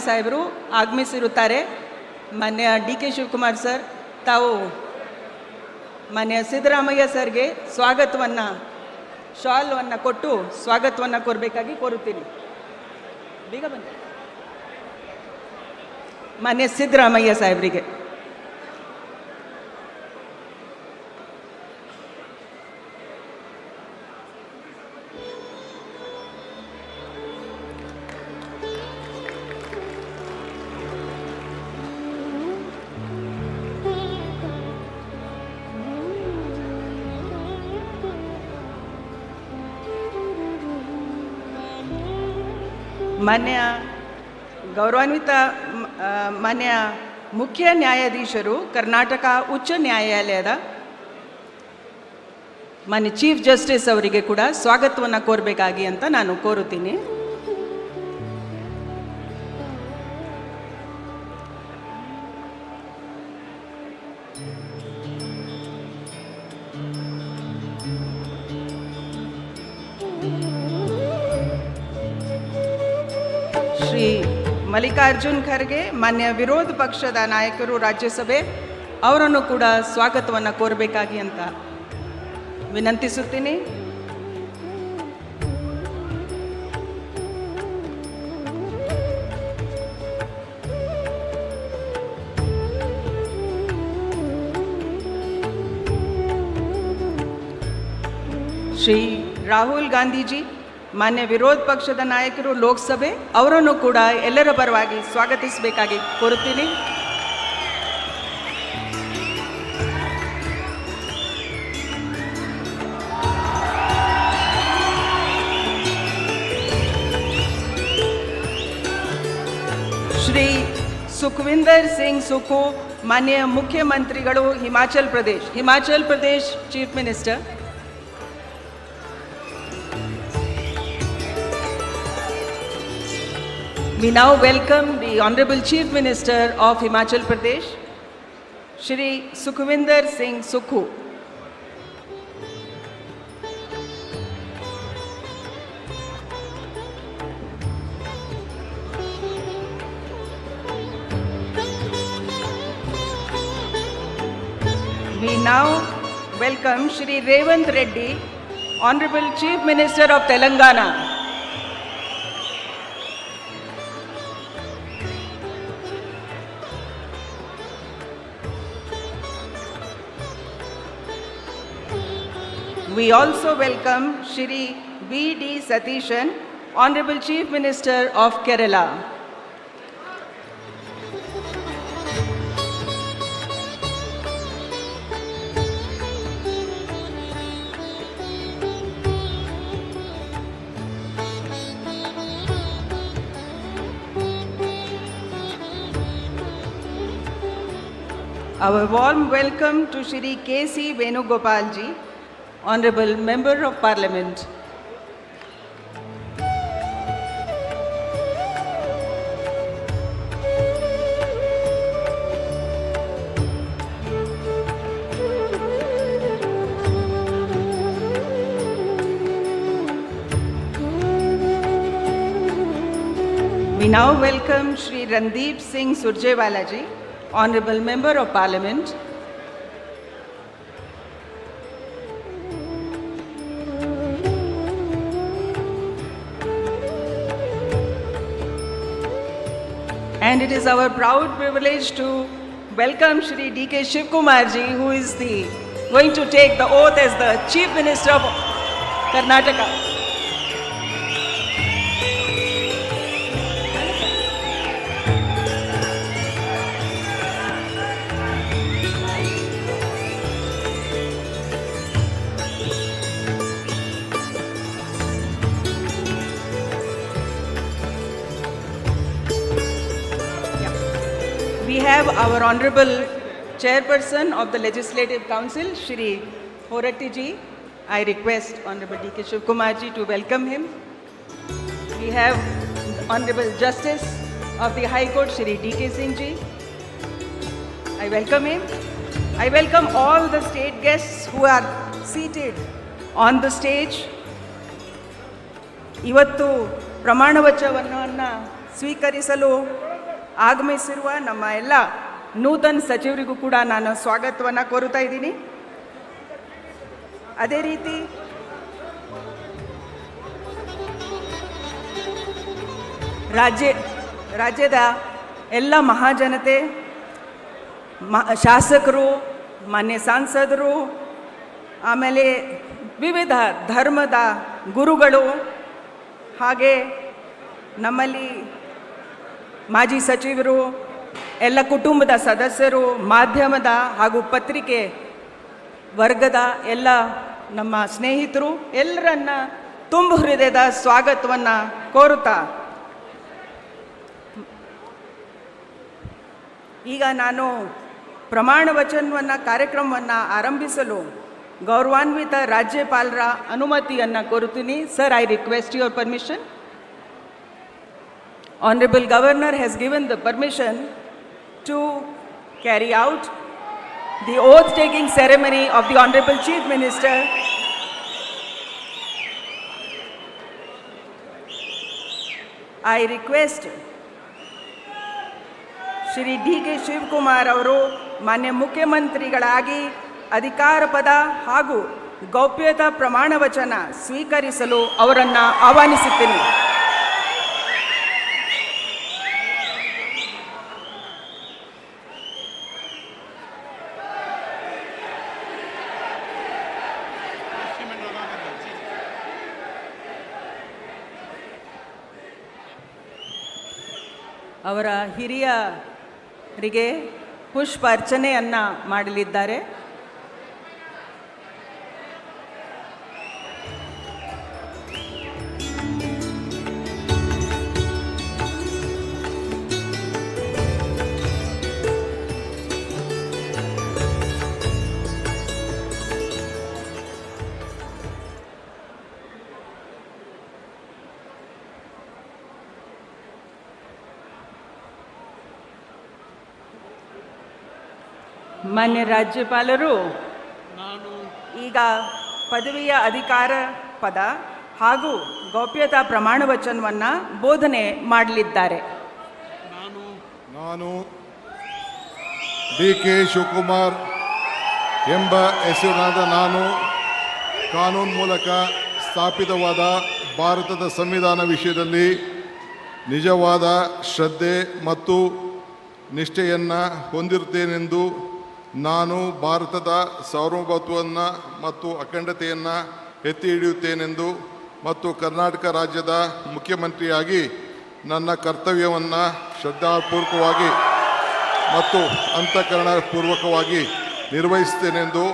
ಸಾಹೇಬರು ಆಗಮಿಸಿರುತ್ತಾರೆ. ಮಾನ್ಯ D K Shivakumar sir ತಾವು ಮಾನ್ಯ ಸಿದ್ದರಾಮಯ್ಯ ಸರ್ಗೆ ಸ್ವಾಗತವನ್ನು ಶಾಲ್ವನ್ನು ಕೊಟ್ಟು ಸ್ವಾಗತವನ್ನು ಕೋರಬೇಕಾಗಿ ಕೋರುತ್ತೀನಿ. ಬೇಗ ಬನ್ನಿ. ಮಾನ್ಯ ಸಿದ್ದರಾಮಯ್ಯ ಸಾಹೇಬರಿಗೆ ಮಾನ್ಯ ಗೌರವಾನ್ವಿತ ಮಾನ್ಯ ಮುಖ್ಯ ನ್ಯಾಯಾಧೀಶರು ಕರ್ನಾಟಕ ಉಚ್ಚ ನ್ಯಾಯಾಲಯದ ಮಾನ್ಯ ಚೀಫ್ ಜಸ್ಟಿಸ್ ಅವರಿಗೆ ಕೂಡ ಸ್ವಾಗತವನ್ನು ಕೋರಬೇಕಾಗಿ ಅಂತ ನಾನು ಕೋರುತ್ತೀನಿ. ಶ್ರೀ ಮಲ್ಲಿಕಾರ್ಜುನ್ ಖರ್ಗೆ ಮಾನ್ಯ ವಿರೋಧ ಪಕ್ಷದ ನಾಯಕರು ರಾಜ್ಯಸಭೆ ಅವರನ್ನು ಕೂಡ ಸ್ವಾಗತವನ್ನು ಕೋರಬೇಕಾಗಿ ಅಂತ ವಿನಂತಿಸುತ್ತೀನಿ. ಶ್ರೀ ರಾಹುಲ್ ಗಾಂಧೀಜಿ ಮಾನ್ಯ ವಿರೋಧ ಪಕ್ಷದ ನಾಯಕರು ಲೋಕಸಭೆ ಅವರನ್ನು ಕೂಡ ಎಲ್ಲರ ಪರವಾಗಿ ಸ್ವಾಗತಿಸಬೇಕಾಗಿ ಕೋರುತ್ತೀನಿ. ಶ್ರೀ ಸುಖವಿಂದರ್ ಸಿಂಗ್ ಸುಖು ಮಾನ್ಯ ಮುಖ್ಯಮಂತ್ರಿಗಳು Himachal Pradesh chief minister. We now welcome the Honorable Chief Minister of Himachal Pradesh, Shri Sukhvinder Singh Sukhu. We now welcome Shri Revant Reddy, Honorable Chief Minister of Telangana. We also welcome Shri B.D. Satishan, Honorable Chief Minister of Kerala. Our warm welcome to Shri K.C. Venugopal ji, Honorable Member of Parliament. We now welcome Shri Randeep Singh Surjewala ji, Honorable Member of Parliament. And it is our proud privilege to welcome Shri D.K. Shivkumar ji, who is going to take the oath as the Chief Minister of Karnataka. We have our Honorable Chairperson of the Legislative Council, Shri Horatti ji. I request Honorable D.K. Shivkumar ji to welcome him. We have Honorable Justice of the High Court, Shri D.K. Singh ji. I welcome him. I welcome all the state guests who are seated on the stage. ಇವತ್ತು ಪ್ರಮಾಣ ವಚನವನ್ನು ಸ್ವೀಕರಿಸಲು ಆಗಮಿಸಿರುವ ನಮ್ಮ ಎಲ್ಲ ನೂತನ ಸಚಿವರಿಗೂ ಕೂಡ ನಾನು ಸ್ವಾಗತವನ್ನು ಕೋರುತ್ತಾ ಇದ್ದೀನಿ. ಅದೇ ರೀತಿ ರಾಜ್ಯದ ಎಲ್ಲ ಮಹಾಜನತೆ, ಶಾಸಕರು, ಮಾನ್ಯ ಸಂಸದರು, ಆಮೇಲೆ ವಿವಿಧ ಧರ್ಮದ ಗುರುಗಳು, ಹಾಗೆ ನಮ್ಮಲ್ಲಿ ಮಾಜಿ ಸಚಿವರು, ಎಲ್ಲ ಕುಟುಂಬದ ಸದಸ್ಯರು, ಮಾಧ್ಯಮದ ಹಾಗೂ ಪತ್ರಿಕೆ ವರ್ಗದ ಎಲ್ಲ ನಮ್ಮ ಸ್ನೇಹಿತರು ಎಲ್ಲರನ್ನ ತುಂಬ ಹೃದಯದ ಸ್ವಾಗತವನ್ನು ಕೋರುತ್ತಾ ಈಗ ನಾನು ಪ್ರಮಾಣ ವಚನವನ್ನು ಕಾರ್ಯಕ್ರಮವನ್ನು ಆರಂಭಿಸಲು ಗೌರವಾನ್ವಿತ ರಾಜ್ಯಪಾಲರ ಅನುಮತಿಯನ್ನು ಕೋರುತ್ತೀನಿ. Sir, I request your permission. Honorable Governor has given the permission to carry out the oath-taking ceremony of the Honorable Chief Minister. I request Shri D.K. Shivakumar ಅವರು ಮಾನ್ಯ ಮುಖ್ಯಮಂತ್ರಿಗಳಾಗಿ ಅಧಿಕಾರ ಪದ ಹಾಗೂ ಗೌಪ್ಯತಾ ಪ್ರಮಾಣ ವಚನ ಸ್ವೀಕರಿಸಲು ಅವರನ್ನು ಆಹ್ವಾನಿಸುತ್ತೇನೆ. ಅವರ ಹಿರಿಯರಿಗೆ ಪುಷ್ಪ ಅರ್ಚನೆಯನ್ನು ಮಾಡಲಿದ್ದಾರೆ. ಮಾನ್ಯ ರಾಜ್ಯಪಾಲರು ಈಗ ಪದವಿಯ ಅಧಿಕಾರ ಪದ ಹಾಗೂ ಗೌಪ್ಯತಾ ಪ್ರಮಾಣ ವಚನವನ್ನು ಬೋಧನೆ ಮಾಡಲಿದ್ದಾರೆ. ನಾನು D.K. ಶಿವಕುಮಾರ್ ಎಂಬ ಹೆಸರಿನಾದ ನಾನು ಕಾನೂನು ಮೂಲಕ ಸ್ಥಾಪಿತವಾದ ಭಾರತದ ಸಂವಿಧಾನ ವಿಷಯದಲ್ಲಿ ನಿಜವಾದ ಶ್ರದ್ಧೆ ಮತ್ತು ನಿಷ್ಠೆಯನ್ನು ಹೊಂದಿರುತ್ತೇನೆಂದು, ನಾನು ಭಾರತದ ಸಾರ್ವಭೌಮತ್ವವನ್ನು ಮತ್ತು ಅಖಂಡತೆಯನ್ನು ಎತ್ತಿ ಹಿಡಿಯುತ್ತೇನೆಂದು ಮತ್ತು ಕರ್ನಾಟಕ ರಾಜ್ಯದ ಮುಖ್ಯಮಂತ್ರಿಯಾಗಿ ನನ್ನ ಕರ್ತವ್ಯವನ್ನು ಶ್ರದ್ಧಾಪೂರ್ವಕವಾಗಿ ಮತ್ತು ಅಂತಃಕರಣಪೂರ್ವಕವಾಗಿ ನಿರ್ವಹಿಸುತ್ತೇನೆಂದು,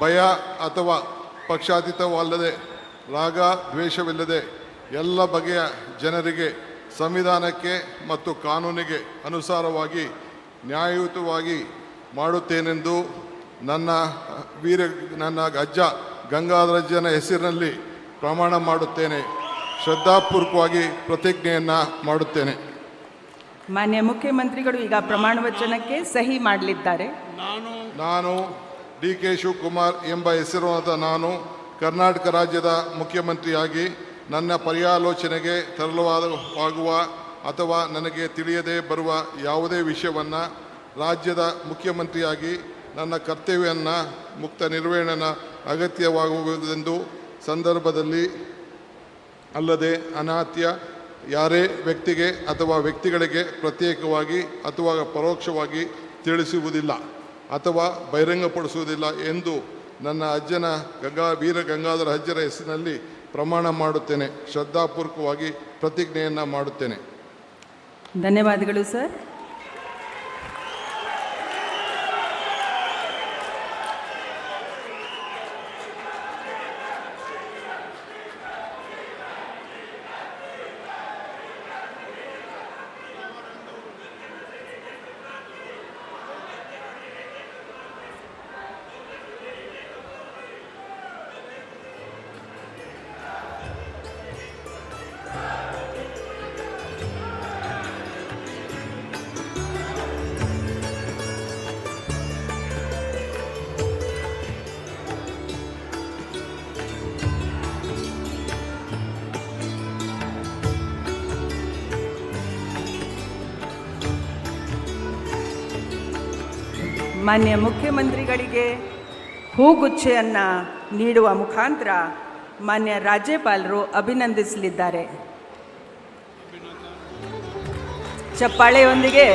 ಭಯ ಅಥವಾ ಪಕ್ಷಾತೀತವಲ್ಲದೆ, ರಾಗ ದ್ವೇಷವಿಲ್ಲದೆ ಎಲ್ಲ ಬಗೆಯ ಜನರಿಗೆ ಸಂವಿಧಾನಕ್ಕೆ ಮತ್ತು ಕಾನೂನಿಗೆ ಅನುಸಾರವಾಗಿ ನ್ಯಾಯಯುತವಾಗಿ ಮಾಡುತ್ತೇನೆಂದು ನನ್ನ ಅಜ್ಜ ಗಂಗಾಧರಜ್ಜನ ಹೆಸರಿನಲ್ಲಿ ಪ್ರಮಾಣ ಮಾಡುತ್ತೇನೆ. ಶ್ರದ್ಧಾಪೂರ್ವಕವಾಗಿ ಪ್ರತಿಜ್ಞೆಯನ್ನು ಮಾಡುತ್ತೇನೆ. ಮಾನ್ಯ ಮುಖ್ಯಮಂತ್ರಿಗಳು ಈಗ ಪ್ರಮಾಣ ವಚನಕ್ಕೆ ಸಹಿ ಮಾಡಲಿದ್ದಾರೆ. ನಾನು D.K. ಶಿವಕುಮಾರ್ ಎಂಬ ಹೆಸರಾದ ನಾನು ಕರ್ನಾಟಕ ರಾಜ್ಯದ ಮುಖ್ಯಮಂತ್ರಿಯಾಗಿ ನನ್ನ ಪರ್ಯಾಲೋಚನೆಗೆ ತರಲಾಗುವ ಅಥವಾ ನನಗೆ ತಿಳಿಯದೇ ಬರುವ ಯಾವುದೇ ವಿಷಯವನ್ನು ರಾಜ್ಯದ ಮುಖ್ಯಮಂತ್ರಿಯಾಗಿ ನನ್ನ ಕರ್ತವ್ಯವನ್ನು ಮುಕ್ತ ನಿರ್ವಹಣೆಯ ಅಗತ್ಯವಾಗುವುದೆಂದು ಸಂದರ್ಭದಲ್ಲಿ ಅಲ್ಲದೆ ಅನಾತ್ಯ ಯಾರೇ ವ್ಯಕ್ತಿಗೆ ಅಥವಾ ವ್ಯಕ್ತಿಗಳಿಗೆ ಪ್ರತ್ಯೇಕವಾಗಿ ಅಥವಾ ಪರೋಕ್ಷವಾಗಿ ತಿಳಿಸುವುದಿಲ್ಲ ಅಥವಾ ಬಹಿರಂಗಪಡಿಸುವುದಿಲ್ಲ ಎಂದು ನನ್ನ ಅಜ್ಜನ ವೀರ ಗಂಗಾಧರ ಅಜ್ಜರ ಹೆಸರಿನಲ್ಲಿ ಪ್ರಮಾಣ ಮಾಡುತ್ತೇನೆ. ಶ್ರದ್ಧಾಪೂರ್ವಕವಾಗಿ ಪ್ರತಿಜ್ಞೆಯನ್ನು ಮಾಡುತ್ತೇನೆ. ಧನ್ಯವಾದಗಳು ಸರ್. ಮಾನ್ಯ ಮುಖ್ಯಮಂತ್ರಿಗಳಿಗೆ ಹೂಗುಚ್ಛೆಯನ್ನು ನೀಡುವ ಮುಖಾಂತರ ಮಾನ್ಯ ರಾಜ್ಯಪಾಲರು ಅಭಿನಂದಿಸಲಿದ್ದಾರೆ. ಚಪ್ಪಾಳೆಯೊಂದಿಗೆ